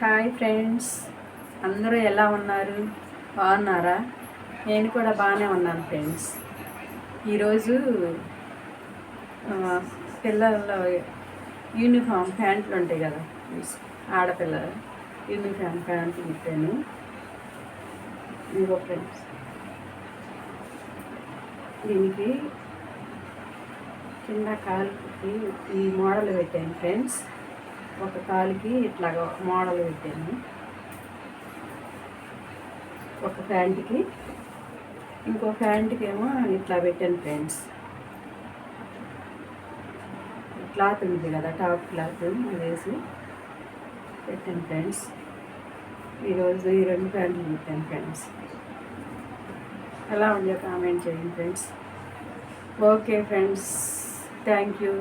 Hi friends, అందరూ ఎలా ఉన్నారు? బాగున్నారా? నేను కూడా బాగానే ఉన్నాను ఫ్రెండ్స్. ఈరోజు పిల్లల యూనిఫామ్ ప్యాంట్లు ఉంటాయి కదా, ఆడపిల్లల యూనిఫామ్ ప్యాంట్లు కుట్టాను. ఇంకో ఫ్రెండ్స్, దీనికి కింద కాలుకి ఈ మోడల్ పెట్టాను ఫ్రెండ్స్. ఒక కాలుకి ఇట్లాగా మోడల్ పెట్టాను, ఒక ప్యాంటుకి. ఇంకో ప్యాంటుకి ఏమో ఇట్లా పెట్టాను ఫ్రెండ్స్. క్లాత్ ఉంది కదా, టాప్ క్లాత్ వేసి పెట్టాను ఫ్రెండ్స్. ఈరోజు ఈ 2 ప్యాంట్లు పెట్టాను ఫ్రెండ్స్. ఎలా ఉందో కామెంట్ చేయండి friends. Okay friends, thank you.